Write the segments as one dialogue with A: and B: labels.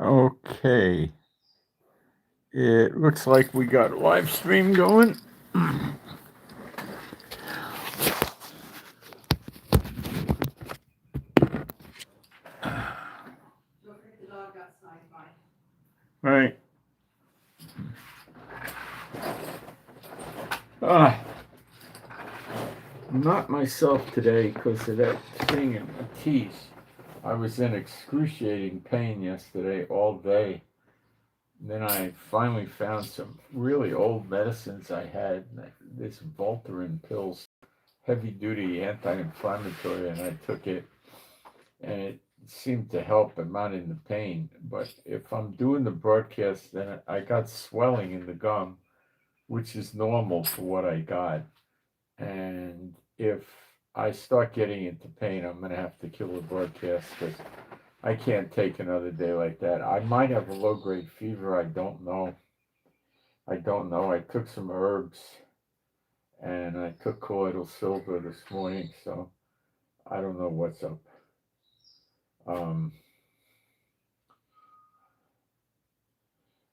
A: Okay. It looks like we got a live stream going. Right. Not myself today because of that thing in my teeth. I was in excruciating pain yesterday all day. Then I finally found some really old medicines I had. This Voltaren pills, heavy duty anti-inflammatory, and I took it and it seemed to help. I'm not in the pain. But if I'm doing the broadcast, then I got swelling in the gum, which is normal for what I got. And if I start getting into pain, I'm going to have to kill the broadcast because I can't take another day like that. I might have a low-grade fever. I don't know. I took some herbs and I took colloidal silver this morning, so I don't know what's up.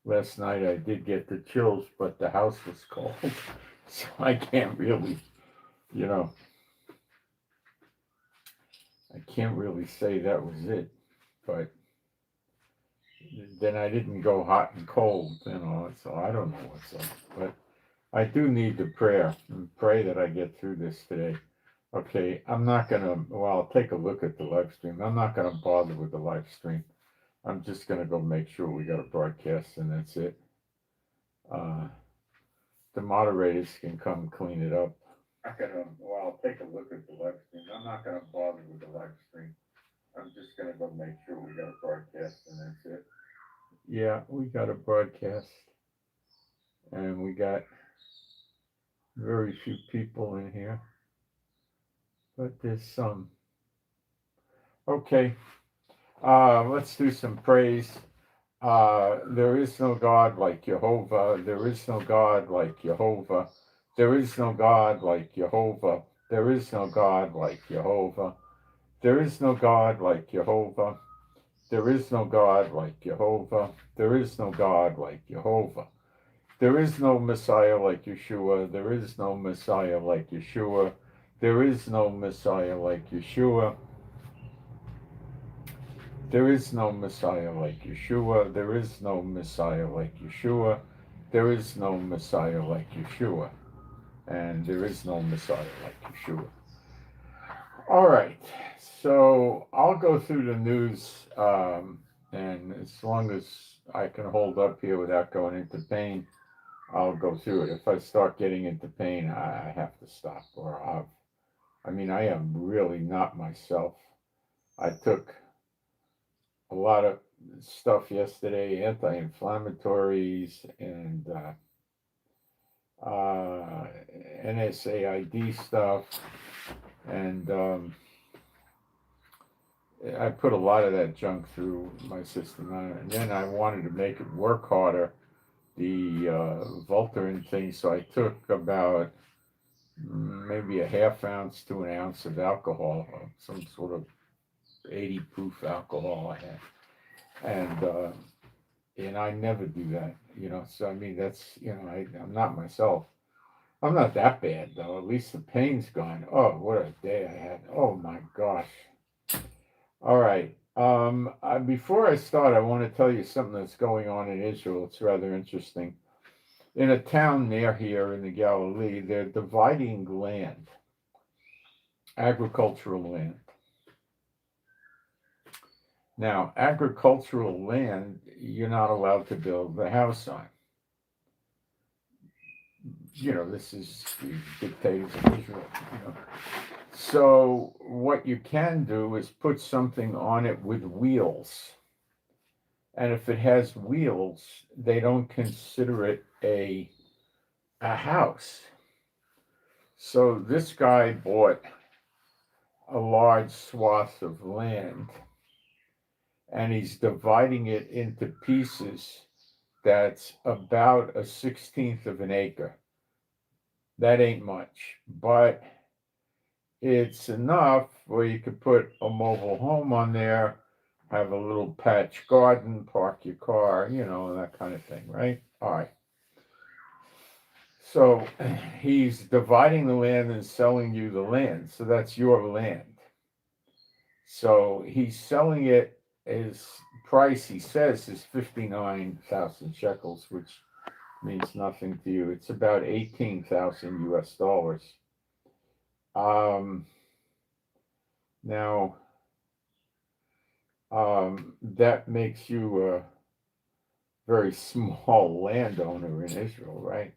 A: Last night I did get the chills, but the house was cold, so I can't really, I can't really say that was it. But then I didn't go hot and cold, so I don't know what's up. But I do need the prayer and pray that I get through this today. Okay, I'm not gonna, I'll take a look at the live stream. I'm not gonna bother with the live stream. I'm just gonna go make sure we got a broadcast and that's it. The moderators can come clean it up. I'll take a look at the live stream. I'm not gonna bother with the live stream. I'm just gonna go make sure we got a broadcast and that's it. Yeah, we got a broadcast. And we got very few people in here. But there's some. Okay. Let's do some praise. There is no God like Jehovah. There is no God like Jehovah. There is no God like Jehovah. There is no God like Jehovah. There is no God like Jehovah. There is no God like Jehovah. There is no God like Jehovah. There is no Messiah like Yeshua. There is no Messiah like Yeshua. There is no Messiah like Yeshua. There is no Messiah like Yeshua. There is no Messiah like Yeshua. There is no Messiah like Yeshua. And there is no Messiah like Yeshua. All right. So I'll go through the news. And as long as I can hold up here without going into pain, I'll go through it. If I start getting into pain, I have to stop. I am really not myself. I took a lot of stuff yesterday, anti-inflammatories and NSAID stuff, and I put a lot of that junk through my system, and then I wanted to make it work harder, the Voltaren thing, so I took about maybe a half ounce to an ounce of alcohol, some sort of 80 proof alcohol I had, and I never do that, so that's, I'm not myself. I'm not that bad though. At least the pain's gone. Oh, what a day I had. Oh my gosh. All right. Before I start, I want to tell you something that's going on in Israel. It's rather interesting. In a town near here in the Galilee, they're dividing land, agricultural land. Now, agricultural land, you're not allowed to build the house on. This is the dictators of Israel. So what you can do is put something on it with wheels. And if it has wheels, they don't consider it a house. So this guy bought a large swath of land and he's dividing it into pieces that's about 1/16 of an acre. That ain't much, but it's enough where you could put a mobile home on there have a little patch garden, park your car, that kind of thing, right? All right. So he's dividing the land and selling you the land. So that's your land. So he's selling it. His price, he says, is 59,000 shekels, which means nothing to you. It's about 18,000 US dollars. Now, that makes you a very small landowner in Israel, right?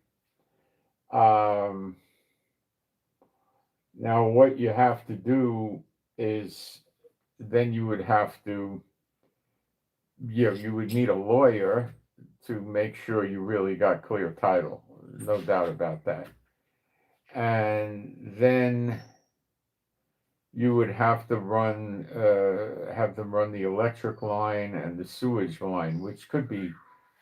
A: Now, what you have to do is then you would have to, you would need a lawyer to make sure you really got clear title. No doubt about that. And then you would have to have them run the electric line and the sewage line, which could be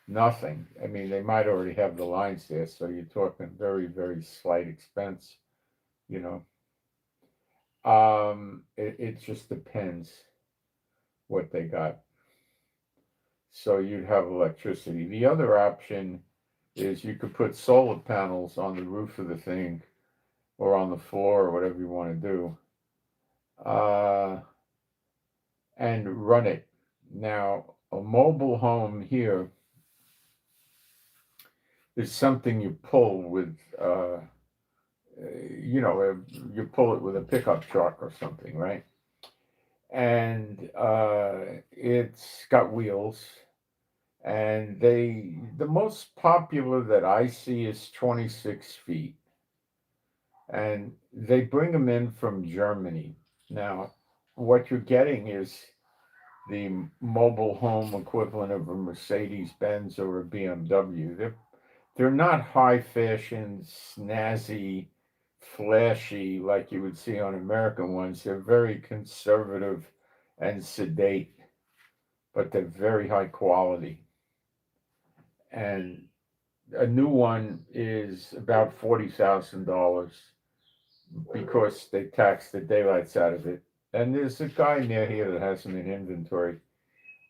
A: nothing. I mean, they might already have the lines there, so you're talking very, very slight expense, you know. It just depends what they got. So you'd have electricity. The other option is you could put solar panels on the roof of the thing or on the floor or whatever you want to do, and run it. Now, a mobile home here is something you pull with, you pull it with a pickup truck or something, right? And it's got wheels. And the most popular that I see is 26 feet. And they bring them in from Germany. Now, what you're getting is the mobile home equivalent of a Mercedes-Benz or a BMW. They're not high fashion, snazzy, flashy like you would see on American ones. They're very conservative and sedate, but they're very high quality. And a new one is about $40,000 because they tax the daylights out of it. And there's a guy near here that has them in inventory.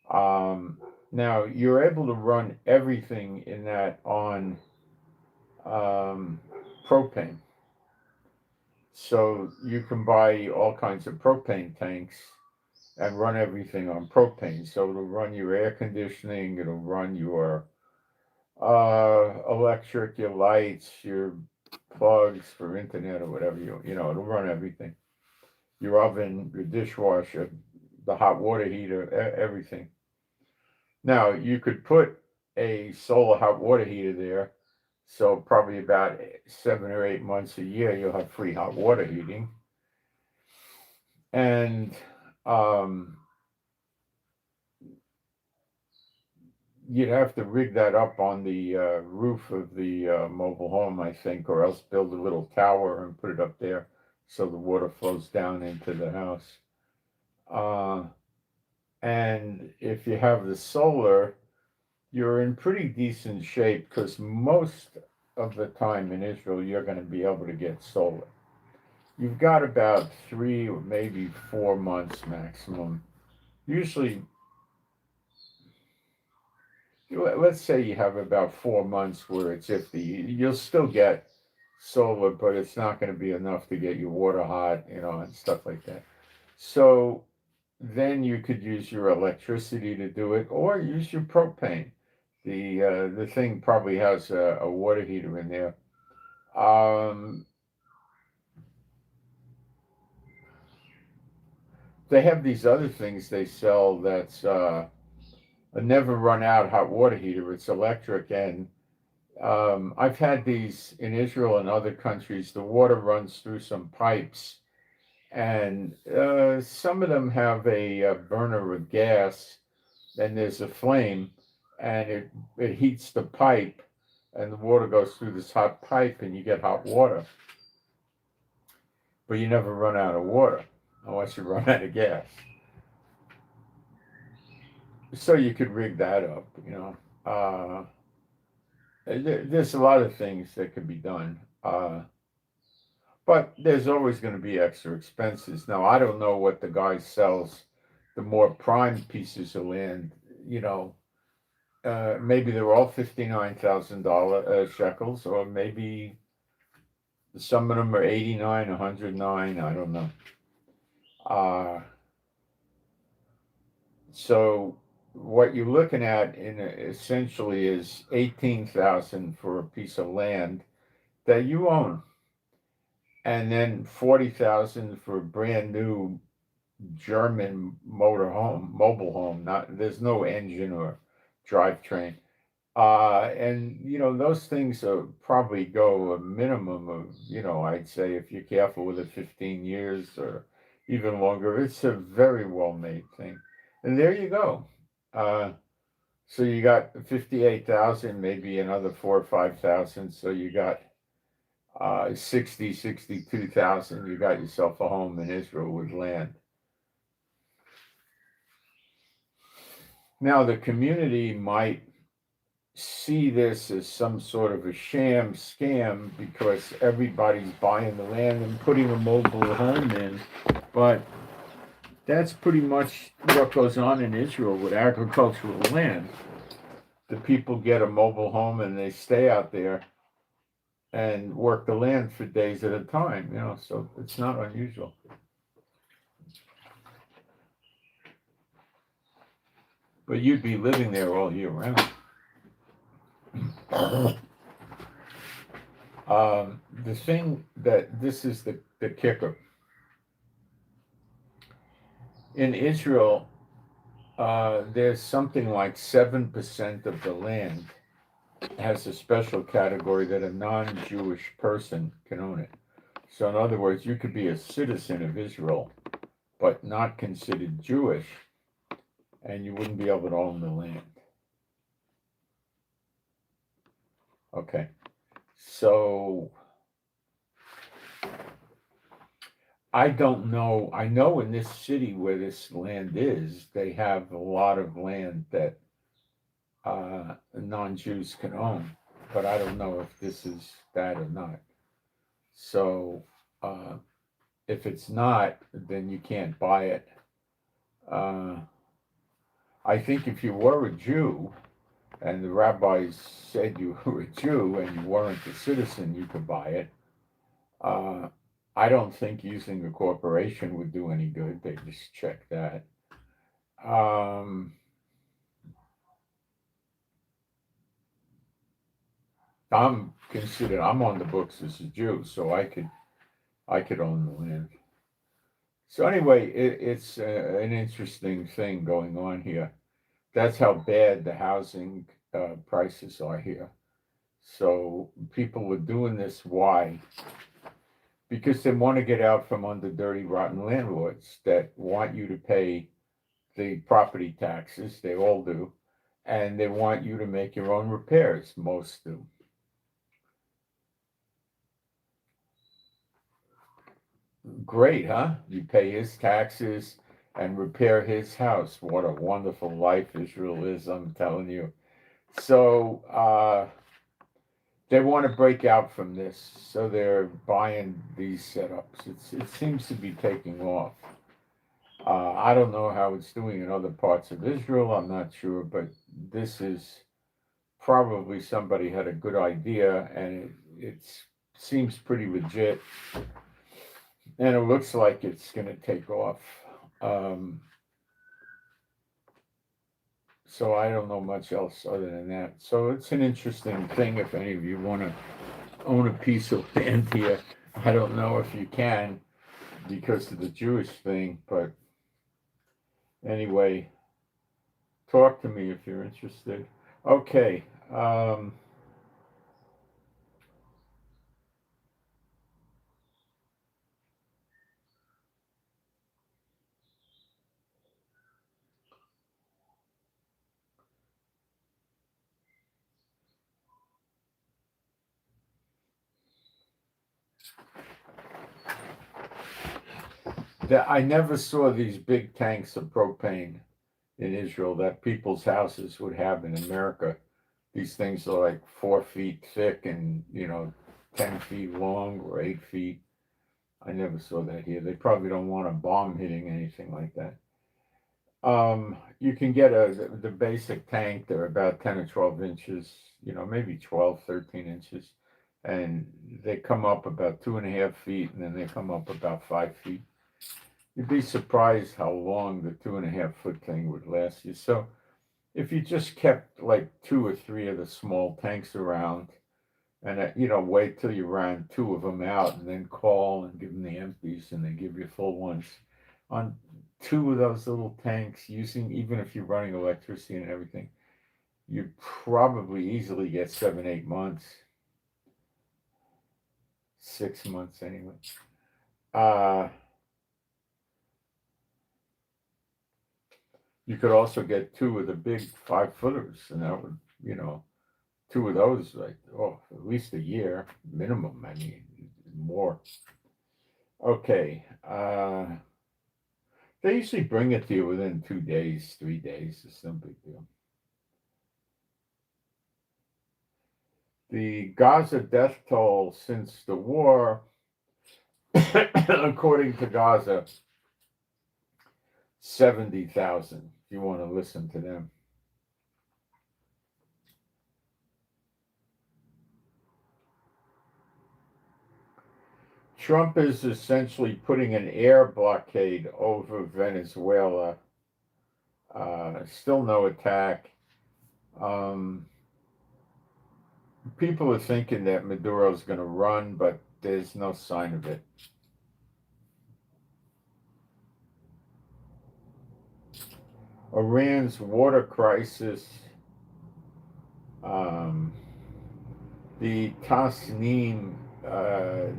A: Now, you're able to run everything in that on propane. So you can buy all kinds of propane tanks and run everything on propane. So it'll run your air conditioning, it'll run your electric, your lights, your plugs for internet or whatever, it'll run everything. Your oven, your dishwasher, the hot water heater, everything. Now, you could put a solar hot water heater there, so probably about 7 or 8 months a year, you'll have free hot water heating. And you'd have to rig that up on the roof of the mobile home, I think, or else build a little tower and put it up there so the water flows down into the house. And if you have the solar, you're in pretty decent shape because most of the time in Israel, you're going to be able to get solar. You've got about 3 or maybe 4 months maximum. Usually, let's say you have about 4 months where it's iffy. You'll still get solar, but it's not going to be enough to get your water hot, and stuff like that. So then you could use your electricity to do it, or use your propane. The thing probably has a water heater in there. They have these other things they sell that's a never run out hot water heater. It's electric, and I've had these in Israel and other countries. The water runs through some pipes, and some of them have a burner with gas, and there's a flame, and it heats the pipe, and the water goes through this hot pipe, and you get hot water. But you never run out of water unless you run out of gas. So you could rig that up, There's a lot of things that could be done. But there's always going to be extra expenses. Now, I don't know what the guy sells the more prime pieces of land, maybe they're all $59,000 shekels, or maybe some of them are 89, 109. I don't know. So what you're looking at essentially is 18,000 for a piece of land that you own, and then 40,000 for a brand new German mobile home. There's no engine or drivetrain. And those things are probably go a minimum of, I'd say if you're careful with it, 15 years or even longer. It's a very well made thing. And there you go. So you got 58,000, maybe another 4 or 5,000. So you got 62,000. You got yourself a home in Israel with land. Now the community might see this as some sort of a sham scam because everybody's buying the land and putting a mobile home in, but that's pretty much what goes on in Israel with agricultural land. The people get a mobile home and they stay out there and work the land for days at a time, so it's not unusual. But you'd be living there all year round. The thing that this is the kicker. In Israel, there's something like 7% of the land has a special category that a non-Jewish person can own it. So in other words, you could be a citizen of Israel, but not considered Jewish, and you wouldn't be able to own the land. Okay, so I don't know. I know in this city where this land is, they have a lot of land that non-Jews can own, but I don't know if this is that or not. So if it's not, then you can't buy it. I think if you were a Jew and the rabbis said you were a Jew and you weren't a citizen, you could buy it. I don't think using a corporation would do any good. They just check that. I'm on the books as a Jew, so I could own the land. So anyway, it's an interesting thing going on here. That's how bad the housing prices are here. So people were doing this. Why? Because they want to get out from under dirty, rotten landlords that want you to pay the property taxes. They all do. And they want you to make your own repairs. Most do. Great, huh? You pay his taxes and repair his house. What a wonderful life Israel is, I'm telling you. So they want to break out from this, so they're buying these setups. It seems to be taking off. I don't know how it's doing in other parts of Israel. I'm not sure, but this is probably somebody had a good idea, and it seems pretty legit. And it looks like it's going to take off. So I don't know much else other than that. So it's an interesting thing if any of you want to own a piece of land here. I don't know if you can because of the Jewish thing, but anyway, talk to me if you're interested. Okay. I never saw these big tanks of propane in Israel that people's houses would have in America. These things are like 4 feet thick and 10 feet long or 8 feet. I never saw that here. They probably don't want a bomb hitting anything like that. You can get the basic tank. They're about 10 or 12 inches, maybe 12, 13 inches. And they come up about 2.5 feet, and then they come up about 5 feet. You'd be surprised how long the 2.5 foot thing would last you. So if you just kept like 2 or 3 of the small tanks around, and wait till you ran 2 of them out, and then call and give them the empties, and they give you full ones on 2 of those little tanks, using, even if you're running electricity and everything, you'd probably easily get 7, 8 months, 6 months anyway. You could also get 2 of the big 5-footers, and that would, 2 of those, like, at least a year minimum. I mean, more. Okay. They usually bring it to you within 2 days, 3 days. It's no big deal. The Gaza death toll since the war, according to Gaza, 70,000, if you want to listen to them. Trump is essentially putting an air blockade over Venezuela. Still no attack. People are thinking that Maduro's going to run, but there's no sign of it. Iran's water crisis. The Tasnim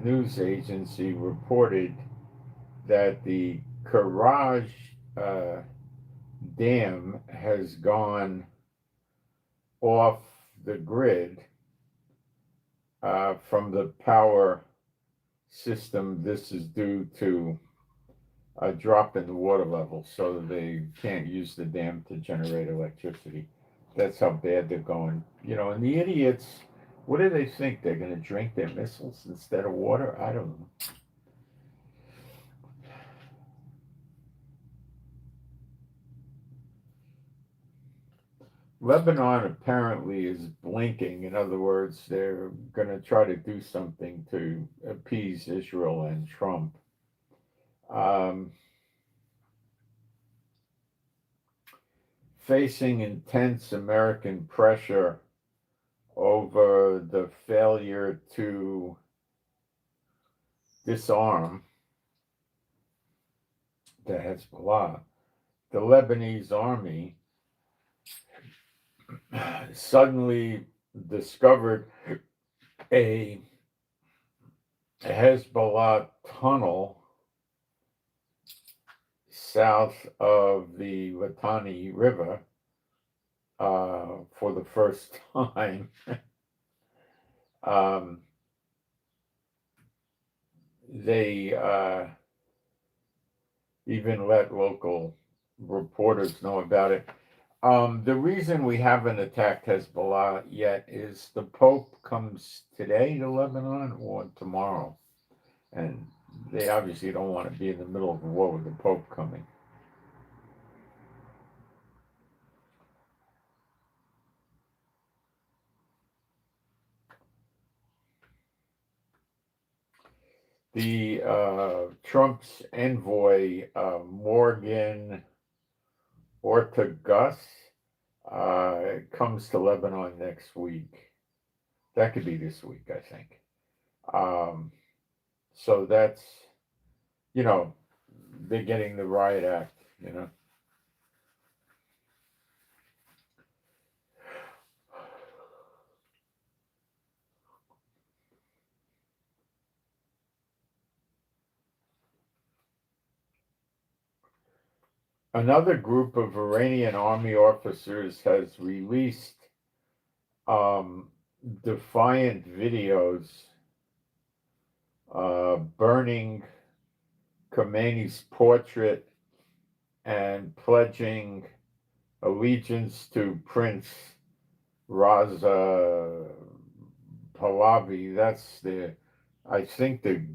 A: news agency reported that the Karaj dam has gone off the grid from the power system. This is due to a drop in the water level, so they can't use the dam to generate electricity. That's how bad they're going. And the idiots, what do they think? They're going to drink their missiles instead of water? I don't know. Lebanon apparently is blinking. In other words, they're going to try to do something to appease Israel and Trump. Facing intense American pressure over the failure to disarm the Hezbollah, the Lebanese army suddenly discovered a Hezbollah tunnel south of the Litani River for the first time. They even let local reporters know about it. The reason we haven't attacked Hezbollah yet is the Pope comes today to Lebanon or tomorrow. And they obviously don't want to be in the middle of a war with the Pope coming. The Trump's envoy, Morgan Ortagus, comes to Lebanon next week. That could be this week, I think. So that's, they're getting the riot act, Another group of Iranian army officers has released defiant videos burning Khomeini's portrait and pledging allegiance to Prince Raza Pahlavi. That's I think the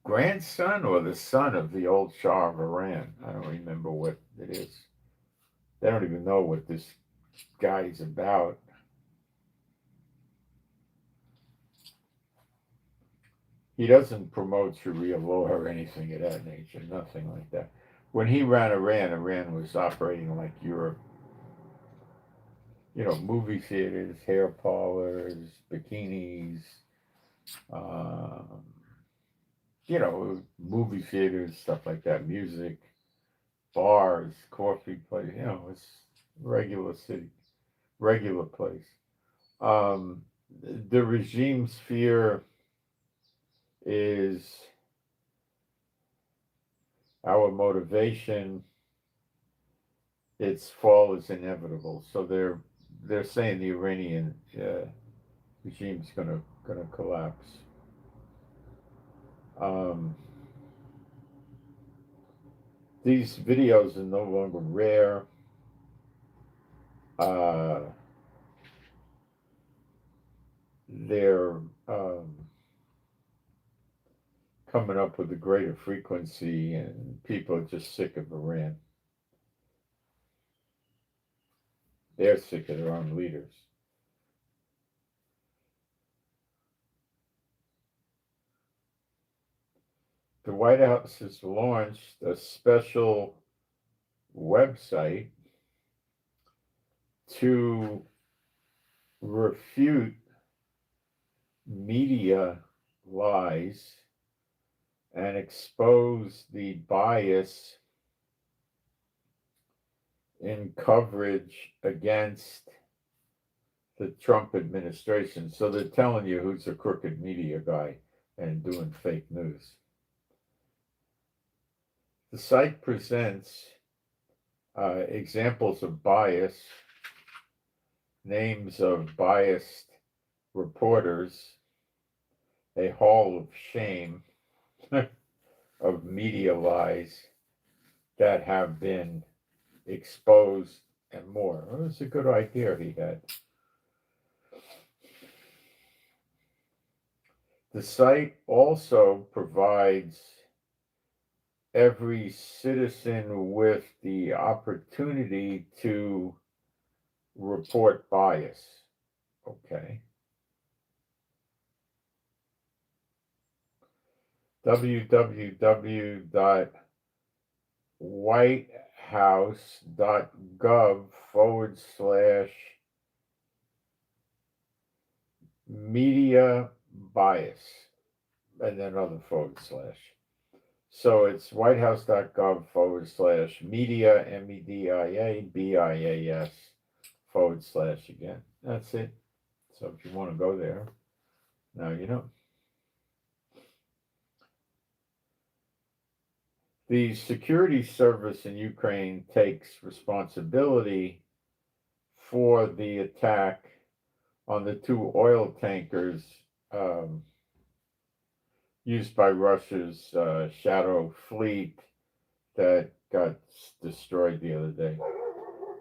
A: grandson or the son of the old Shah of Iran. I don't remember what it is. They don't even know what this guy's about. He doesn't promote Sharia law or anything of that nature, nothing like that. When he ran Iran was operating like Europe. Movie theaters, hair parlors, bikinis, um, movie theaters, stuff like that, music, bars, coffee place, it's regular city, regular place. Um, the regime's fear is our motivation. Its fall is inevitable. So they're saying the Iranian regime's gonna collapse. Um, these videos are no longer rare. They're coming up with a greater frequency, and people are just sick of Iran. They're sick of their own leaders. The White House has launched a special website to refute media lies and expose the bias in coverage against the Trump administration. So they're telling you who's a crooked media guy and doing fake news. The site presents examples of bias, names of biased reporters, a hall of shame of media lies that have been exposed, and more. It was a good idea he had. The site also provides every citizen with the opportunity to report bias. Okay. www.whitehouse.gov/media bias, and then another /. So it's whitehouse.gov/media, MEDIA BIAS / again. That's it. So if you want to go there, now you know. The security service in Ukraine takes responsibility for the attack on the 2 oil tankers used by Russia's shadow fleet that got destroyed the other day.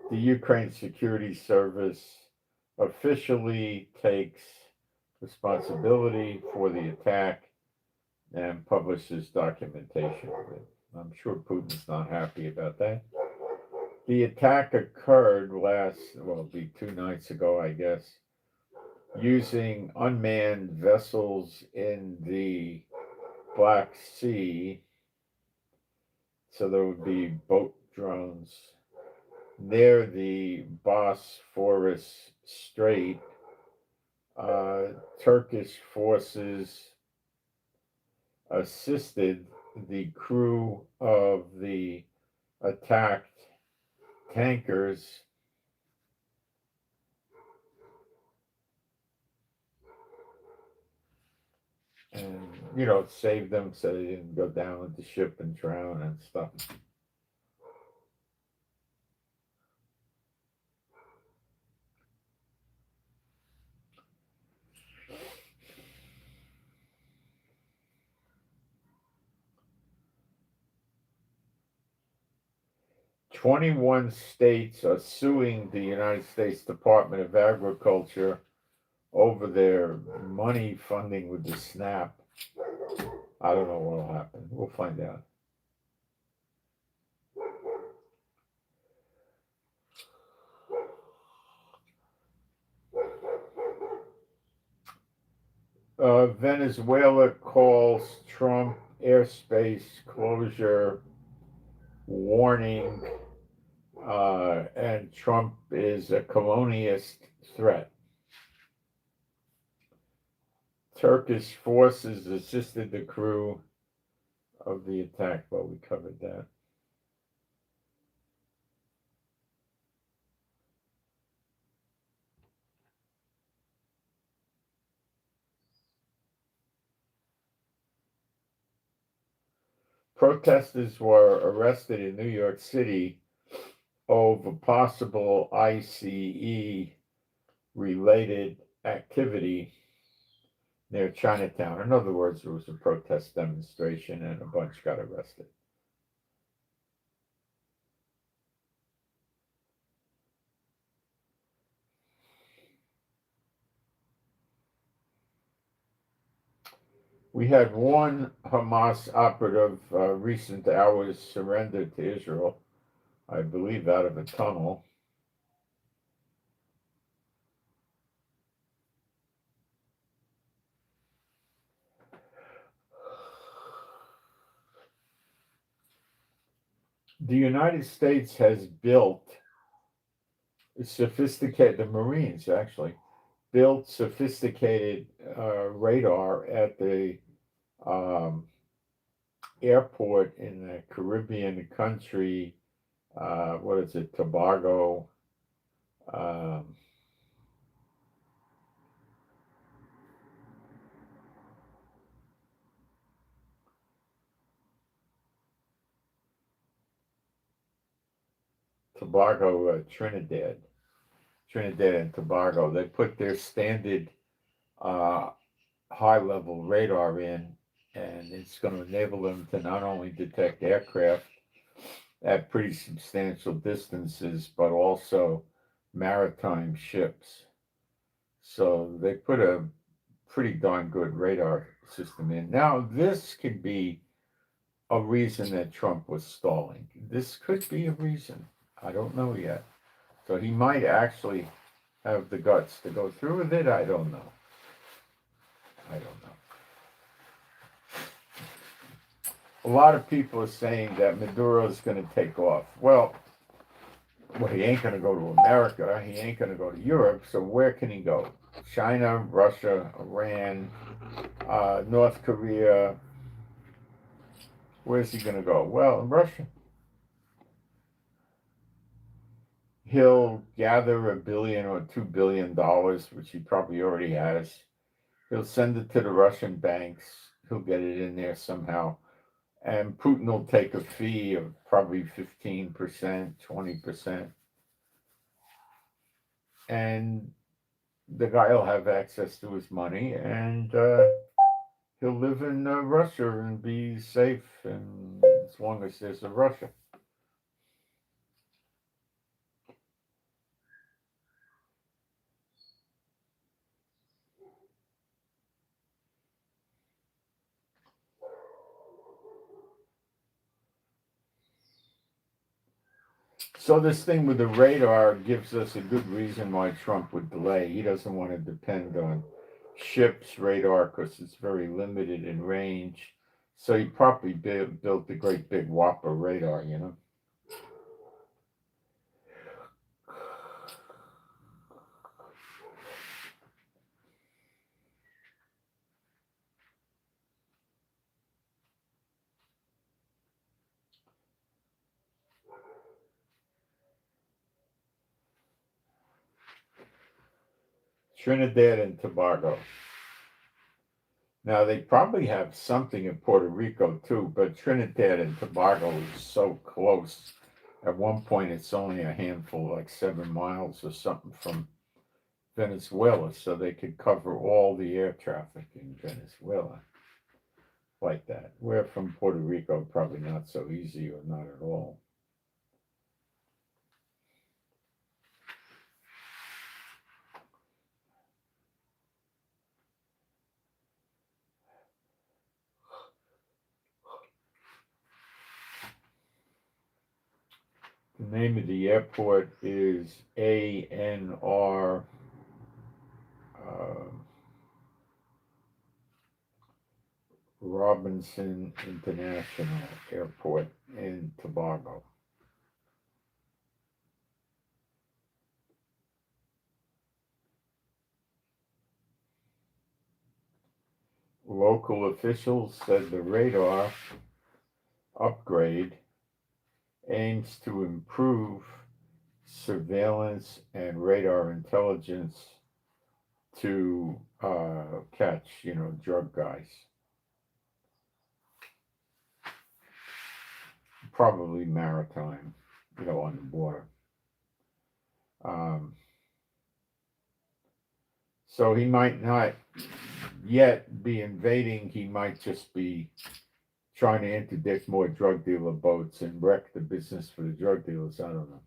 A: The Ukraine Security Service officially takes responsibility for the attack and publishes documentation of it. I'm sure Putin's not happy about that. The attack occurred it'll be 2 nights ago, I guess, using unmanned vessels in the Black Sea. So there would be boat drones near the Bosphorus Strait. Turkish forces assisted the crew of the attacked tankers and, saved them so they didn't go down with the ship and drown and stuff. "21 states are suing the United States Department of Agriculture over their money funding with the SNAP." I don't know what will happen. We'll find out. Venezuela calls Trump airspace closure warning, and Trump is a colonialist threat. Turkish forces assisted the crew of the attack. Well, we covered that. Protesters were arrested in New York City over possible ICE related activity near Chinatown. In other words, there was a protest demonstration and a bunch got arrested. We had one Hamas operative recent hours surrendered to Israel, I believe out of a tunnel. The United States has built the Marines actually built sophisticated radar at the airport in the Caribbean country. What is it, Tobago? Um, Tobago, Trinidad and Tobago. They put their standard high level radar in, and it's going to enable them to not only detect aircraft at pretty substantial distances, but also maritime ships. So they put a pretty darn good radar system in. Now, this could be a reason that Trump was stalling. This could be a reason. I don't know yet. So he might actually have the guts to go through with it. I don't know. A lot of people are saying that Maduro's going to take off. Well, he ain't going to go to America. He ain't going to go to Europe. So where can he go? China, Russia, Iran, North Korea. Where's he going to go? Well, in Russia. He'll gather $1 billion or $2 billion, which he probably already has. He'll send it to the Russian banks. He'll get it in there somehow. And Putin will take a fee of probably 15%, 20%. And the guy will have access to his money, and he'll live in Russia and be safe, and as long as there's a Russia. So this thing with the radar gives us a good reason why Trump would delay. He doesn't want to depend on ships' radar because it's very limited in range. So he probably built the great big whopper radar, you know. Trinidad and Tobago. Now, they probably have something in Puerto Rico too, but Trinidad and Tobago is so close. At one point, it's only a handful, like 7 miles or something from Venezuela, so they could cover all the air traffic in Venezuela like that. Where from Puerto Rico, probably not so easy or not at all. The name of the airport is ANR. Robinson International Airport in Tobago. Local officials said the radar upgrade aims to improve surveillance and radar intelligence to catch, drug guys. Probably maritime, on the border. So he might not yet be invading. He might just be trying to interdict more drug dealer boats and wreck the business for the drug dealers. I don't know.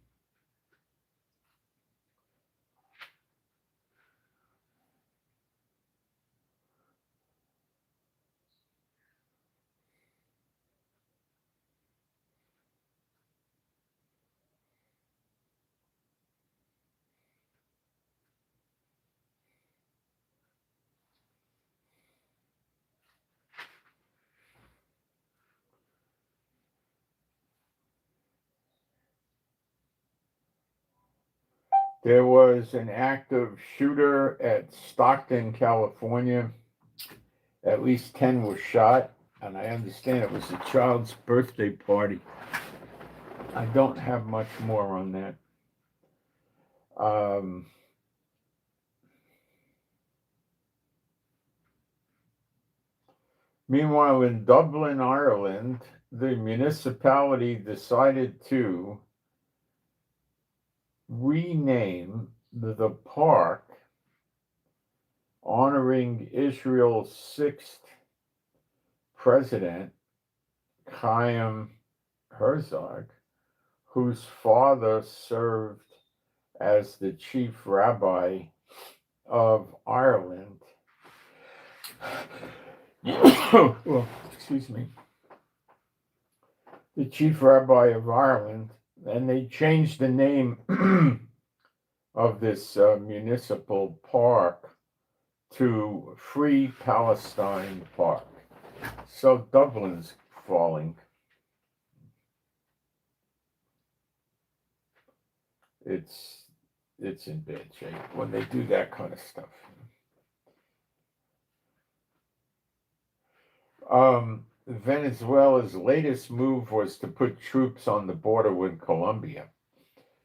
A: There was an active shooter at Stockton, California. At least 10 were shot, and I understand it was a child's birthday party. I don't have much more on that. Meanwhile, in Dublin, Ireland, the municipality decided to rename the park honoring Israel's sixth president, Chaim Herzog, whose father served as the chief rabbi of Ireland. Well, excuse me. The chief rabbi of Ireland, and they changed the name of this municipal park to Free Palestine Park. So Dublin's falling. It's in bad shape when they do that kind of stuff. Venezuela's latest move was to put troops on the border with Colombia.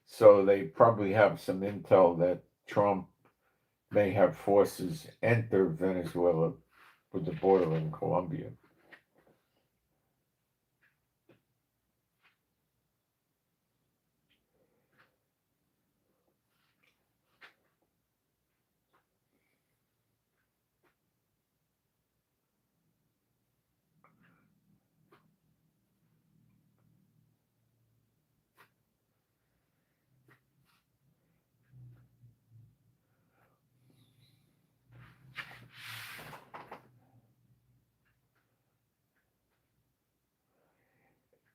A: So they probably have some intel that Trump may have forces enter Venezuela with the border in Colombia.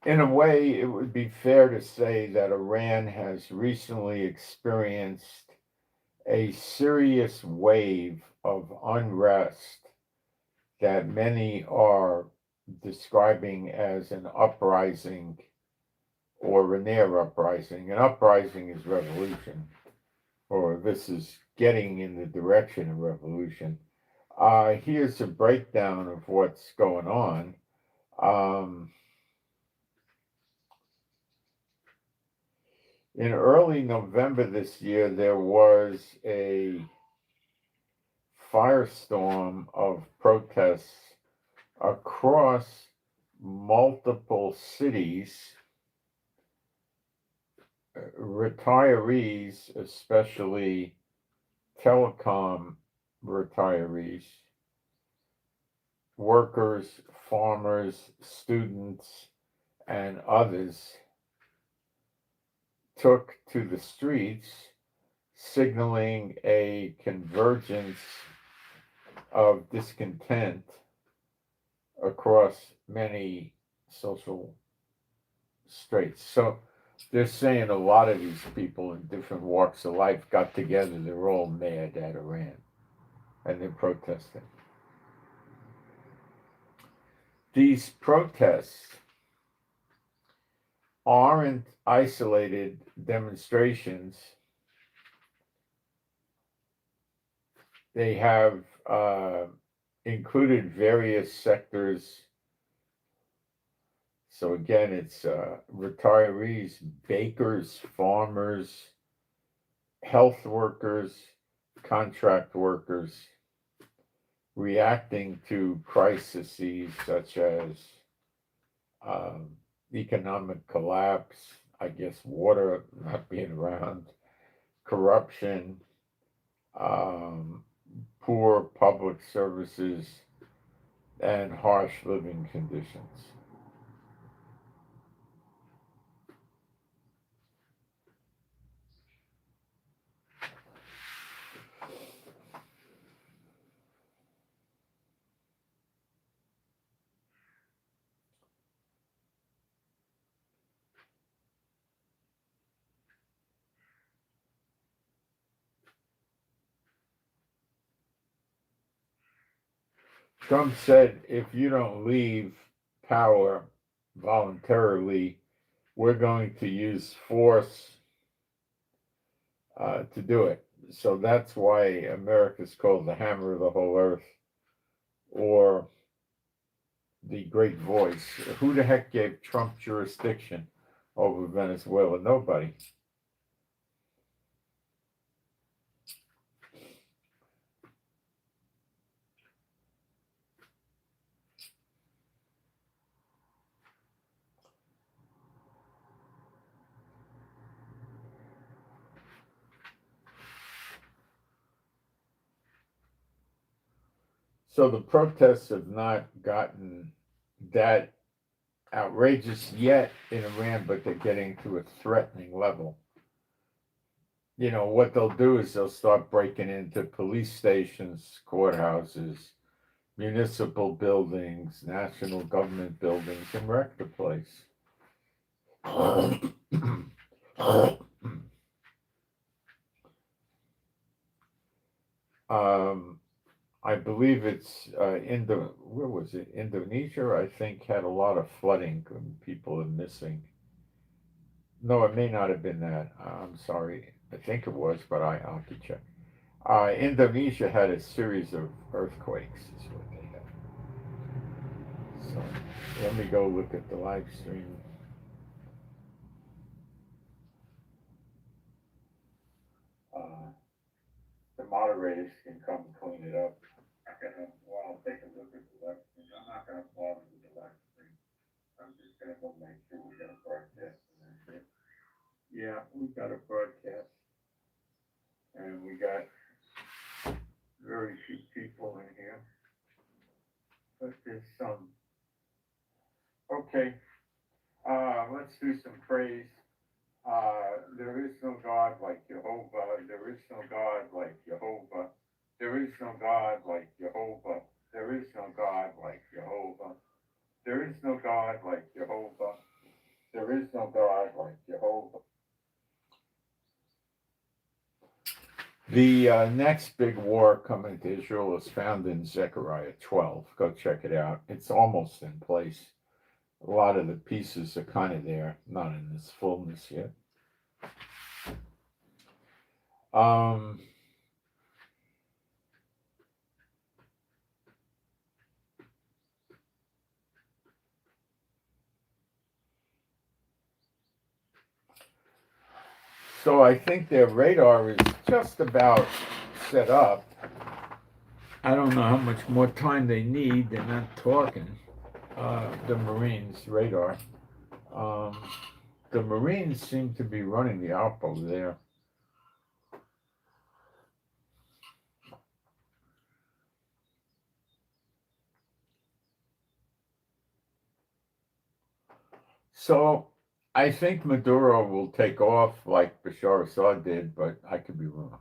A: In a way, it would be fair to say that Iran has recently experienced a serious wave of unrest that many are describing as an uprising or a near uprising. An uprising is revolution, or this is getting in the direction of revolution. Here's a breakdown of what's going on. In early November this year, there was a firestorm of protests across multiple cities. Retirees, especially telecom retirees, workers, farmers, students, and others took to the streets, signaling a convergence of discontent across many social straits. So they're saying a lot of these people in different walks of life got together. They're all mad at Iran, and they're protesting. these protests aren't isolated demonstrations. They have included various sectors. So again, it's retirees, bakers, farmers, health workers, contract workers, reacting to crises such as economic collapse, I guess water not being around, corruption, poor public services, and harsh living conditions. Trump said, if you don't leave power voluntarily, we're going to use force to do it. So that's why America's called the hammer of the whole earth, or the great voice. Who the heck gave Trump jurisdiction over Venezuela? Nobody. So the protests have not gotten that outrageous yet in Iran, but they're getting to a threatening level. You know, what they'll do is they'll start breaking into police stations, courthouses, municipal buildings, national government buildings, and wreck the place. I believe it's where was it? Indonesia, I think, had a lot of flooding and people are missing. No, it may not have been that. I'm sorry. I think it was, but I'll have to check. Indonesia had a series of earthquakes, is what they had. So let me go look at the live stream. The moderators can come clean it up. I'll take a look at the live stream. I'm not going to bother with the live stream. I'm just going to go make sure we got a broadcast. Yeah, we got a broadcast. And we got very few people in here. But there's some. Okay. Let's do some praise. There is no God like Jehovah. There is no God like Jehovah. There is no God like Jehovah. There is no God like Jehovah. There is no God like Jehovah. There is no God like Jehovah. The next big war coming to Israel is found in Zechariah 12. Go check it out. It's almost in place. A lot of the pieces are kind of there, not in its fullness yet. So I think their radar is just about set up. I don't know how much more time they need. They're not talking. The Marines' radar. The Marines seem to be running the op over there. So I think Maduro will take off like Bashar Assad did, but I could be wrong.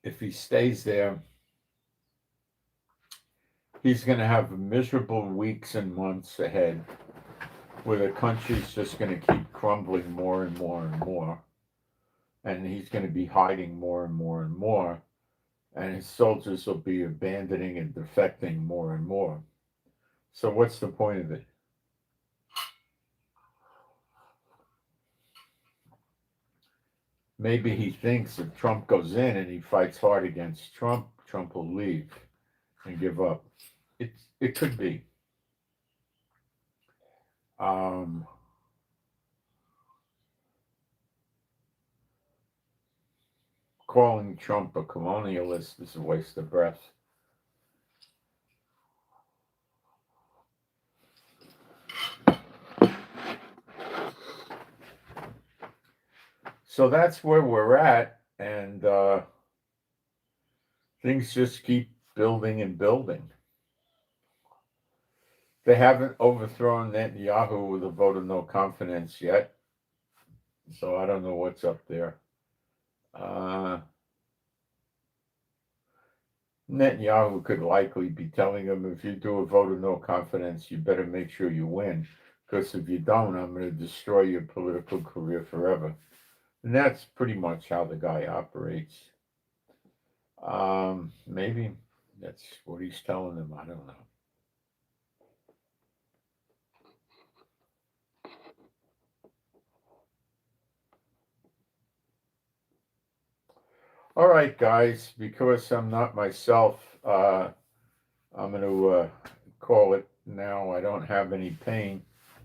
A: If he stays there, he's going to have miserable weeks and months ahead where the country's just going to keep crumbling more and more and more. And he's going to be hiding more and more and more. and his soldiers will be abandoning and defecting more and more. So what's the point of it? Maybe he thinks if Trump goes in and he fights hard against Trump, Trump will leave and give up. It could be. Um, Calling Trump a colonialist is a waste of breath. So that's where we're at, and things just keep building and building. They haven't overthrown Netanyahu with a vote of no confidence yet, so I don't know what's up there. Netanyahu could likely be telling him, if you do a vote of no confidence, you better make sure you win, because if you don't, I'm going to destroy your political career forever. And that's pretty much how the guy operates. Maybe that's what he's telling them. I don't know. All right, guys, because I'm not myself, I'm going to call it now. I don't have any pain,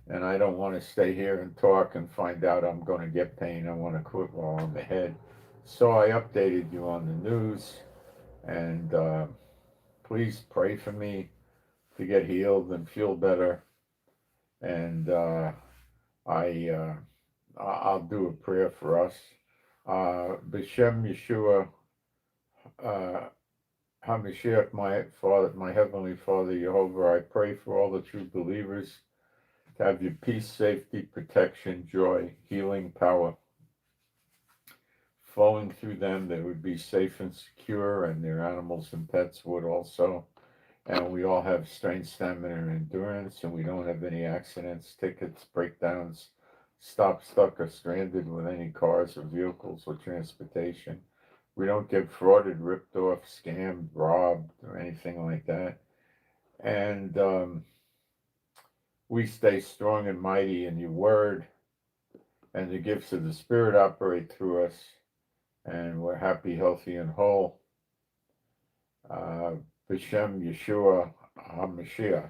A: and I don't want to stay here and talk and find out I'm going to get pain. I want to quit while I'm ahead. So I updated you on the news, and please pray for me to get healed and feel better. And I'll do a prayer for us. B'Shem Yeshua HaMashiach, my Father, my Heavenly Father, Jehovah, I pray for all the true believers to have your peace, safety, protection, joy, healing power flowing through them. They would be safe and secure, and their animals and pets would also. And we all have strength, stamina, and endurance, and we don't have any accidents, tickets, breakdowns, stuck, or stranded with any cars or vehicles or transportation. We don't get frauded, ripped off, scammed, robbed, or anything like that. And we stay strong and mighty in your word, and the gifts of the Spirit operate through us, and we're happy, healthy, and whole. B'Shem Yeshua HaMashiach.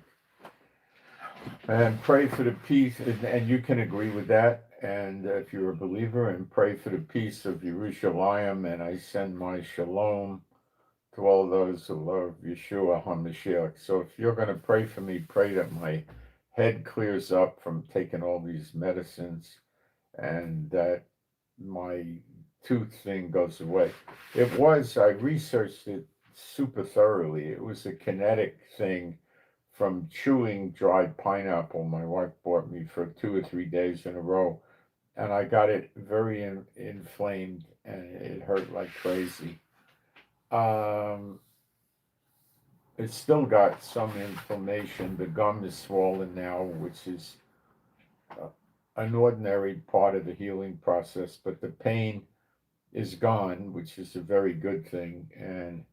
A: And pray for the peace, and you can agree with that, and if you're a believer, and pray for the peace of Yerushalayim, and I send my shalom to all those who love Yeshua HaMashiach. So if you're going to pray for me, pray that my head clears up from taking all these medicines, and that my tooth thing goes away. I researched it super thoroughly. It was a kinetic thing from chewing dried pineapple. My wife bought me for 2 or 3 days in a row, and I got it very inflamed, and it hurt like crazy. It's still got some inflammation. The gum is swollen now, which is an ordinary part of the healing process, but the pain is gone, which is a very good thing, and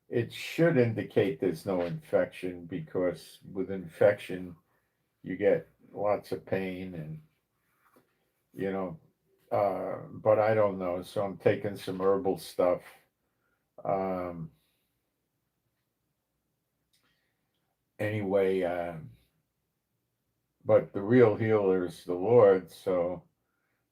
A: it should indicate there's no infection, because with infection you get lots of pain, and but I don't know, so I'm taking some herbal stuff. Anyway, but the real healer is the Lord. So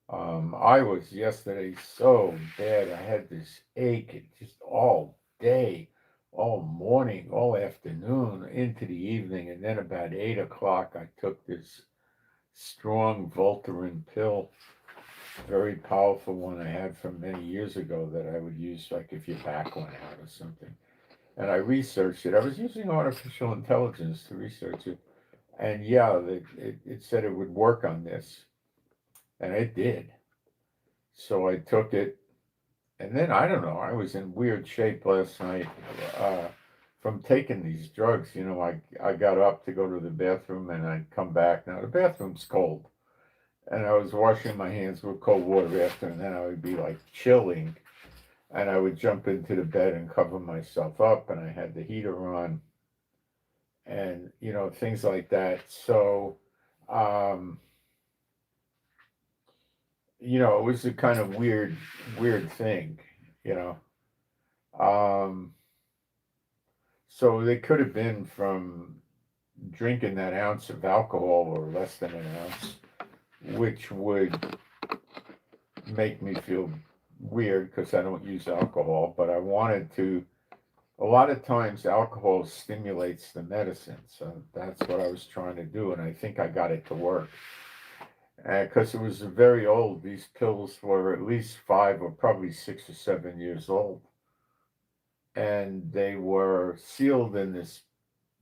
A: I was yesterday so bad. I had this ache just all day, all morning, all afternoon, into the evening. And then about 8 o'clock, I took this strong Voltaren pill, very powerful one I had from many years ago that I would use like if your back went out or something. And I researched it. I was using artificial intelligence to research it. And yeah, it said it would work on this. And it did. So I took it. And then, I don't know, I was in weird shape last night from taking these drugs. I got up to go to the bathroom, and I'd come back. Now, the bathroom's cold. And I was washing my hands with cold water after, and then I would be like chilling. and I would jump into the bed and cover myself up, and I had the heater on, and things like that. So, um, it was a kind of weird thing, you know. Um, so they could have been from drinking that ounce of alcohol or less than an ounce, which would make me feel weird because I don't use alcohol, but I wanted to. A lot of times, alcohol stimulates the medicine, so that's what I was trying to do, and I think I got it to work. Because it was very old, these pills were at least 5 or probably 6 or 7 years old, and they were sealed in this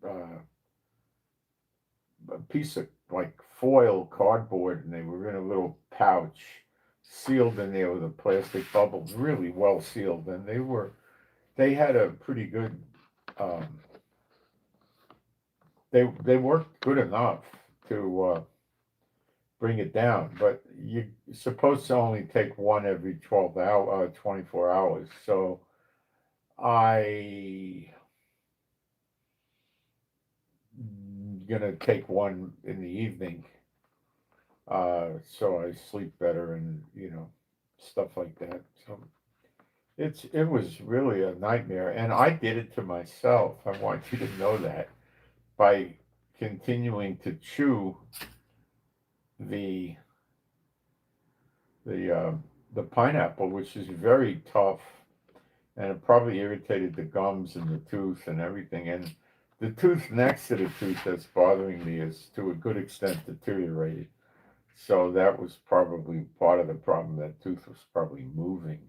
A: uh, piece of like foil cardboard, and they were in a little pouch, sealed in there with a plastic bubble, really well sealed, and they had a pretty good. Um, they worked good enough to bring it down, but you're supposed to only take one every 24 hours. So I gonna take one in the evening, so I sleep better and stuff like that. So it was really a nightmare, and I did it to myself. I want you to know that by continuing to chew the the uh, the pineapple, which is very tough, and it probably irritated the gums and the tooth and everything. And the tooth next to the tooth that's bothering me is to a good extent deteriorated. So that was probably part of the problem. That tooth was probably moving.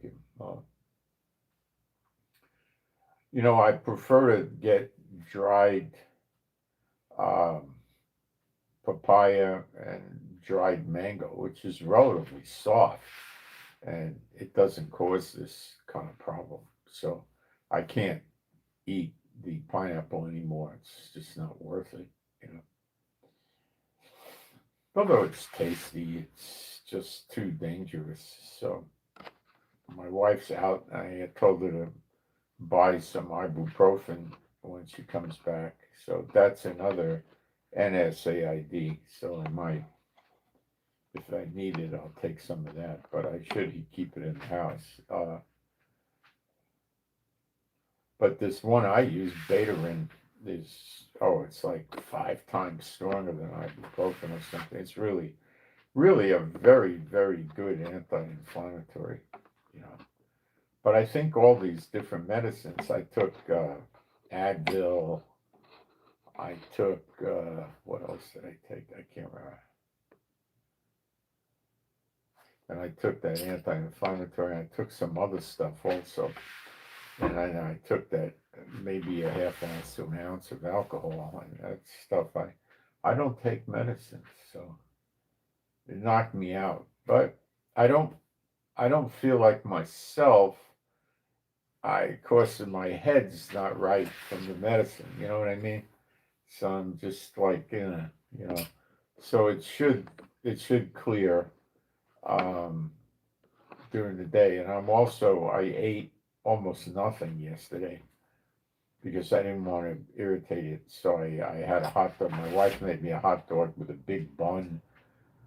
A: I prefer to get dried um, papaya and dried mango, which is relatively soft, and it doesn't cause this kind of problem. So I can't eat the pineapple anymore. It's just not worth it, you know. Although it's tasty, it's just too dangerous. So my wife's out. I told her to buy some ibuprofen when she comes back. So that's another NSAID. So I might, if I need it, I'll take some of that. But I should keep it in the house. But this one I use, Betarin, it's like 5 times stronger than ibuprofen or something. It's really a very, very good anti-inflammatory, you know. But I think all these different medicines, I took Advil, I took, what else did I take? I can't remember. And I took that anti-inflammatory, and I took some other stuff also. And I took that maybe a half ounce to an ounce of alcohol, and that stuff. I don't take medicine, so it knocked me out. But I don't feel like myself. Of course, my head's not right from the medicine. You know what I mean? So I'm just like So it should clear um, during the day, and I ate almost nothing yesterday because I didn't want to irritate it. So I had a hot dog. My wife made me a hot dog with a big bun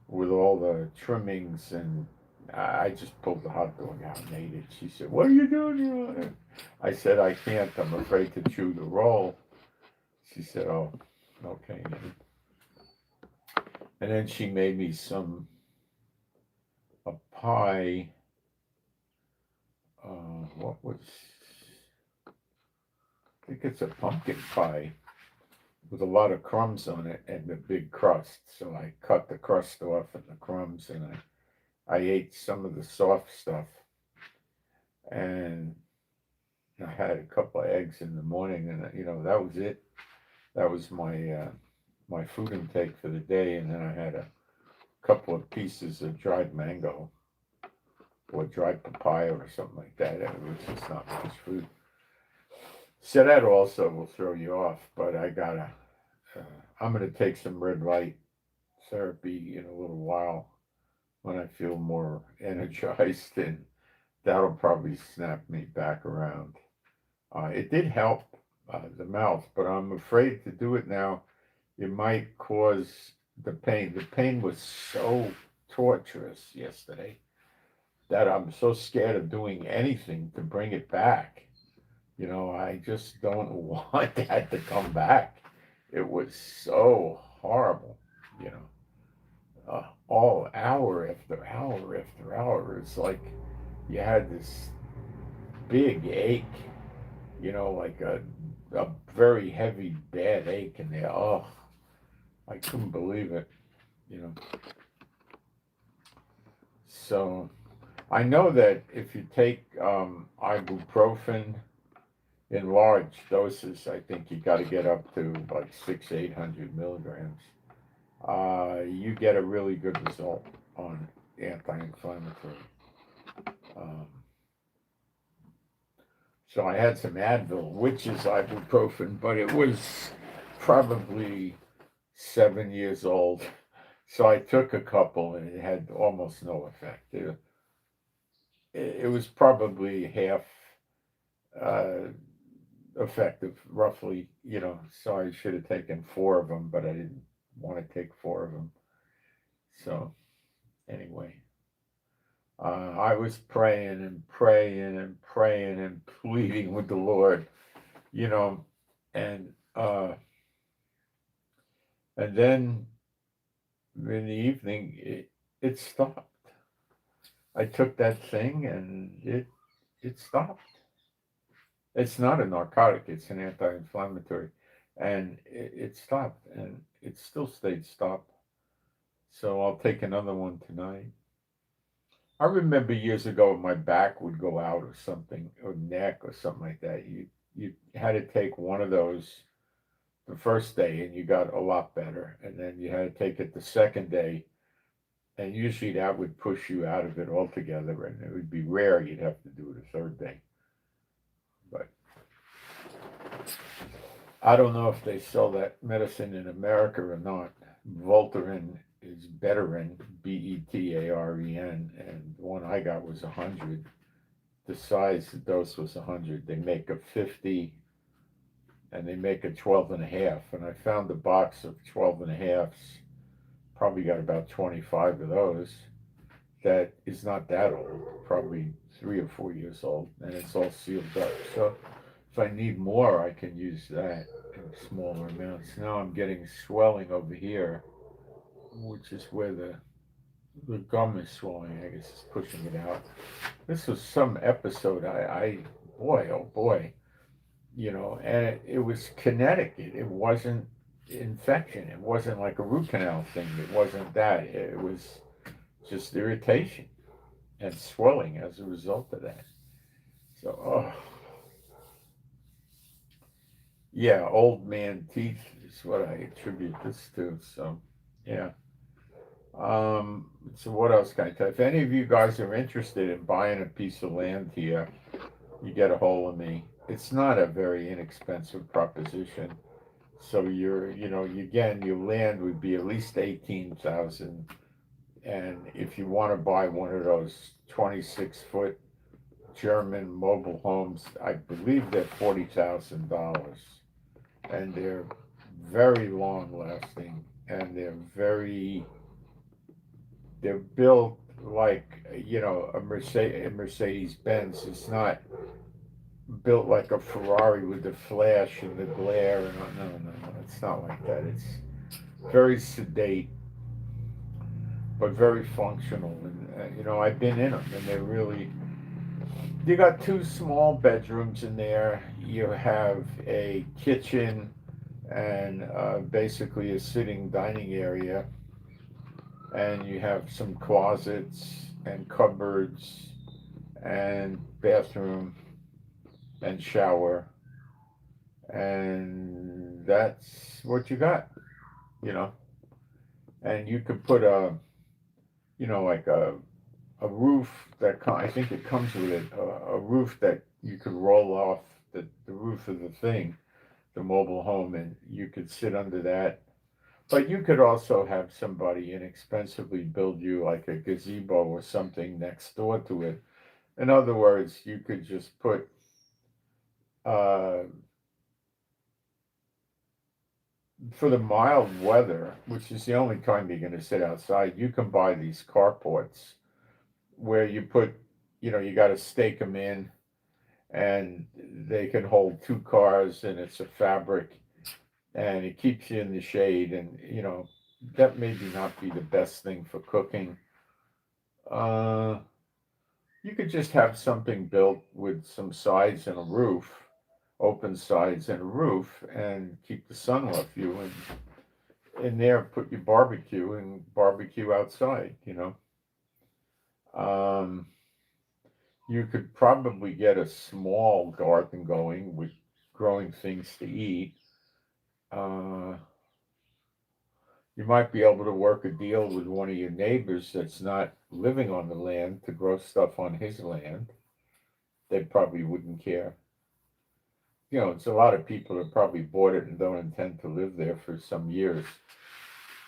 A: with all the trimmings, and I just pulled the hot dog out and ate it. She said, "What are you doing?" I said, "I can't. I'm afraid to chew the roll." She said, "Oh, okay." And then she made me a pie. What was? I think it's a pumpkin pie with a lot of crumbs on it and a big crust. So I cut the crust off and the crumbs, and I ate some of the soft stuff, and I had a couple of eggs in the morning, and that was it. That was my food intake for the day, and then I had a couple of pieces of dried mango or dried papaya or something like that. It was just not much food. So that also will throw you off, but I'm gonna take some red light therapy in a little while when I feel more energized, and that'll probably snap me back around. It did help the mouth, but I'm afraid to do it now. It might cause the pain. The pain was so torturous yesterday that I'm so scared of doing anything to bring it back. I just don't want that to come back. It was so horrible, you know. All hour after hour after hour. It's like you had this big ache, like a very heavy, bad ache in there. Oh, I couldn't believe it, you know. So I know that if you take ibuprofen in large doses, I think you got to get up to like 800 milligrams. You get a really good result on anti-inflammatory. Um, so I had some Advil, which is ibuprofen, but it was probably 7 years old. So I took a couple and it had almost no effect. It was probably half uh, effective, roughly, so I should have taken 4 of them, but I didn't want to take 4 of them. So anyway, I was praying and praying and praying and pleading with the Lord, and then in the evening it stopped. I took that thing and it stopped. It's not a narcotic, it's an anti-inflammatory, and it stopped, and it still stayed stopped. So I'll take another one tonight. I remember years ago my back would go out or something, or neck or something like that. You had to take one of those the first day and you got a lot better, and then you had to take it the second day, and usually that would push you out of it altogether, and it would be rare you'd have to do it the third day. But I don't know if they sell that medicine in America or not. Voltaren is Betaren, Betaren, and the one I got was 100. The size, the dose was 100. They make a 50 and they make a 12 and a half. And I found a box of 12 and a halves, probably got about 25 of those. That is not that old, probably 3 or 4 years old, and it's all sealed up. So if I need more, I can use that in smaller amounts. Now I'm getting swelling over here, which is where the gum is swelling. I guess it's pushing it out. This was some episode. Boy, oh boy, and it was kinetic. It wasn't infection. It wasn't like a root canal thing. It wasn't that. It was just irritation and swelling as a result of that. So, yeah, old man teeth is what I attribute this to. So, yeah. So what else can I tell you? If any of you guys are interested in buying a piece of land here, you get a hold of me. It's not a very inexpensive proposition. So your land would be at least 18,000. And if you want to buy one of those 26-foot German mobile homes, I believe they're $40,000, and they're very long lasting, and they're built like a Mercedes Benz. It's not built like a Ferrari with the flash and the glare. No, it's not like that. It's very sedate, but very functional. And I've been in them, and they're really. You got 2 small bedrooms in there. You have a kitchen and basically a sitting dining area, and you have some closets and cupboards and bathroom and shower, and that's what you got, and you could put like a roof I think it comes with it, a roof that you could roll off the roof of the thing, the mobile home, and you could sit under that. But you could also have somebody inexpensively build you like a gazebo or something next door to it, In other words, you could just put for the mild weather, which is the only time you're going to sit outside, you can buy these carports where you put, you got to stake them in, and they can hold two cars, and it's a fabric, and it keeps you in the shade, and that maybe not be the best thing for cooking. You could just have something built with some sides and a roof, open sides and a roof, and keep the sun off you, and in there put your barbecue and barbecue outside. You could probably get a small garden going with growing things to eat. You might be able to work a deal with one of your neighbors that's not living on the land to grow stuff on his land. They probably wouldn't care. It's a lot of people that probably bought it and don't intend to live there for some years.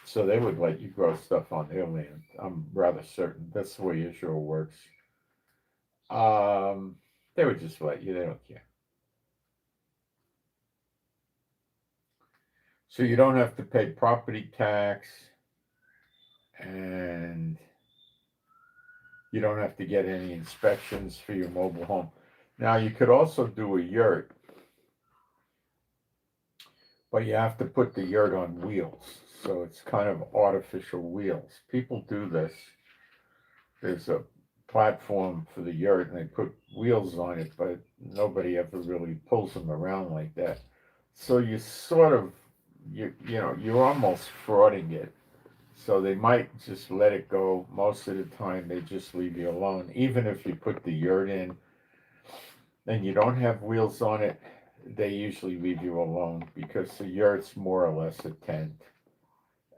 A: So they would let you grow stuff on their land. I'm rather certain. That's the way Israel works. They would just let you. They don't care. So you don't have to pay property tax, and you don't have to get any inspections for your mobile home. Now, you could also do a yurt, but you have to put the yurt on wheels. So it's kind of artificial wheels. People do this. There's a platform for the yurt, and they put wheels on it, but nobody ever really pulls them around like that. So you sort of, you're almost frauding it. So they might just let it go. Most of the time, they just leave you alone. Even if you put the yurt in and you don't have wheels on it, they usually leave you alone, because the yurt's more or less a tent,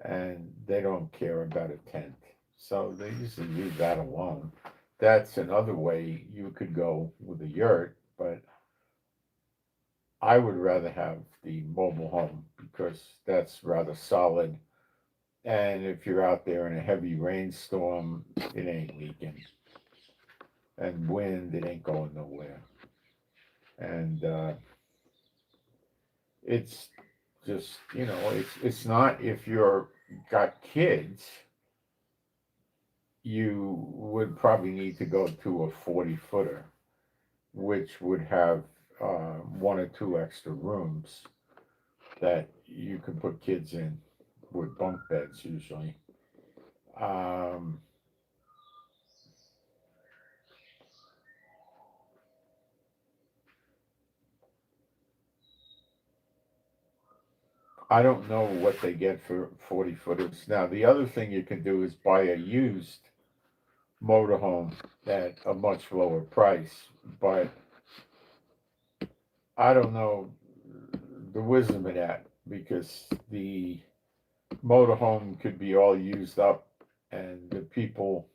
A: and they don't care about a tent. So they usually leave that alone. That's another way you could go with a yurt, but I would rather have the mobile home because that's rather solid. And if you're out there in a heavy rainstorm, it ain't leaking. And wind, it ain't going nowhere. And it's just, it's not, if you're got kids, you would probably need to go to a 40-footer, which would have one or two extra rooms that you can put kids in with bunk beds usually. I don't know what they get for 40-footers. Now, the other thing you can do is buy a used motorhome at a much lower price, but I don't know the wisdom of that, because the motorhome could be all used up, and the people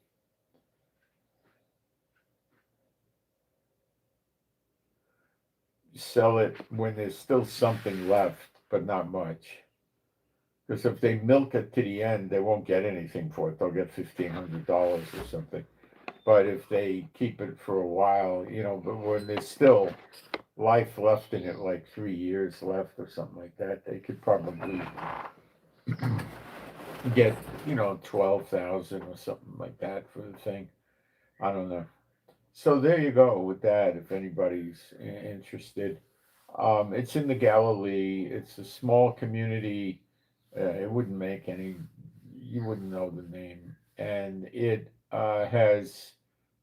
A: sell it when there's still something left, but not much. Because if they milk it to the end, they won't get anything for it. They'll get $1,500 or something. But if they keep it for a while, but when there's still life left in it, like 3 years left or something like that, they could probably get, 12,000 or something like that for the thing. I don't know. So there you go with that, if anybody's interested. It's in the Galilee. It's a small community. It wouldn't make any, you wouldn't know the name. And it has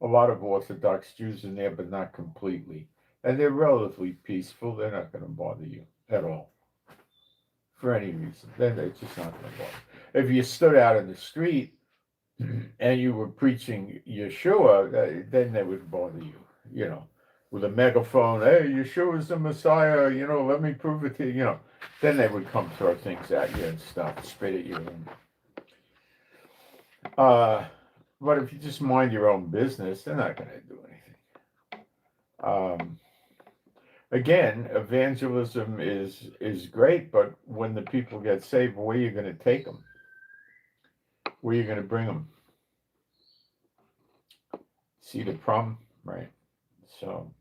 A: a lot of Orthodox Jews in there, but not completely. And they're relatively peaceful. They're not going to bother you at all for any reason. They're just not going to bother. If you stood out in the street and you were preaching Yeshua, then they would bother you, with a megaphone. Hey, Yeshua's the Messiah, let me prove it to you, Then they would come throw things at you and stuff, spit at you. But if you just mind your own business, they're not going to do anything. Again, evangelism is great, but when the people get saved, where are you going to take them? Where are you going to bring them? See the problem? right? So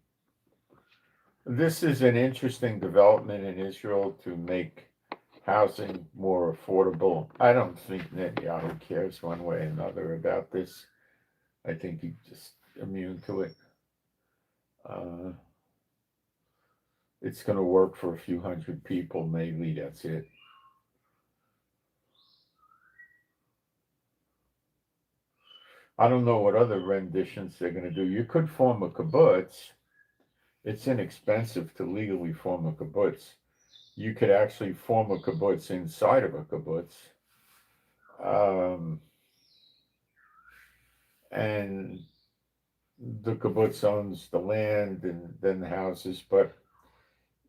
A: this is an interesting development in Israel to make housing more affordable. I don't think Netanyahu cares one way or another about this. I think he's just immune to it. It's going to work for a few hundred people, maybe. That's it. I don't know what other renditions they're going to do. You could form a kibbutz. It's inexpensive to legally form a kibbutz. You could actually form a kibbutz inside of a kibbutz. And the kibbutz owns the land and then the houses, but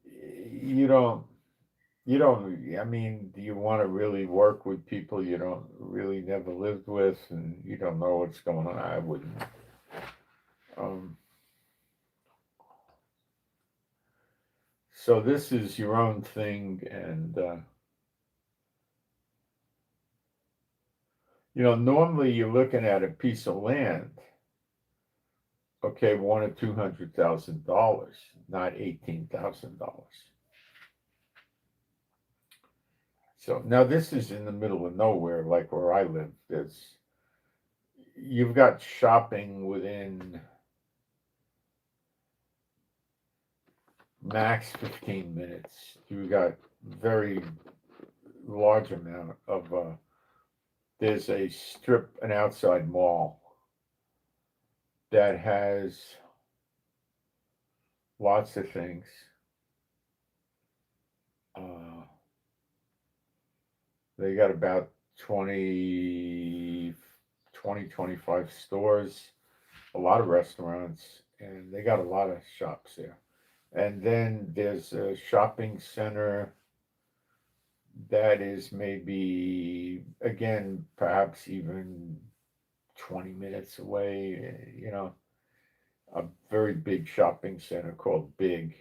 A: you don't, I mean, do you want to really work with people you don't really never lived with and you don't know what's going on? I wouldn't. So this is your own thing, and normally you're looking at a piece of land, okay, $100,000 or $200,000, not $18,000. So now this is in the middle of nowhere, like where I live. You've got shopping within max 15 minutes. You've got very large amount of, there's a strip, an outside mall that has lots of things. They got about 25 stores, a lot of restaurants, and they got a lot of shops there. And then there's a shopping center that is maybe, again, perhaps even 20 minutes away, a very big shopping center called Big.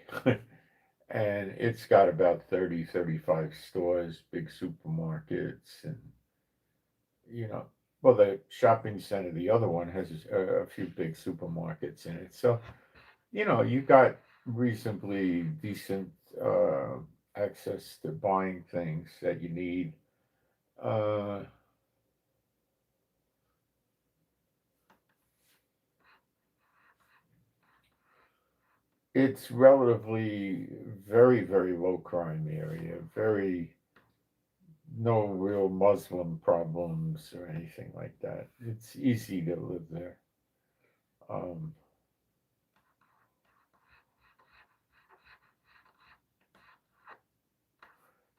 A: And it's got about 30, 35 stores, big supermarkets, and, well, the shopping center, the other one, has a few big supermarkets in it. So, you got reasonably decent access to buying things that you need. It's relatively very, very low crime area, no real Muslim problems or anything like that. It's easy to live there.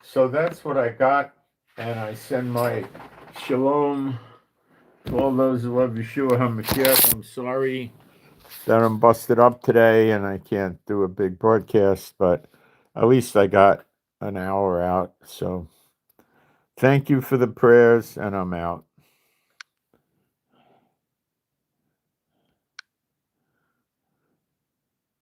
A: So that's what I got, and I send my shalom to all those who love Yeshua HaMashiach. I'm sorry that I'm busted up today and I can't do a big broadcast, but at least I got an hour out. So thank you for the prayers, and I'm out.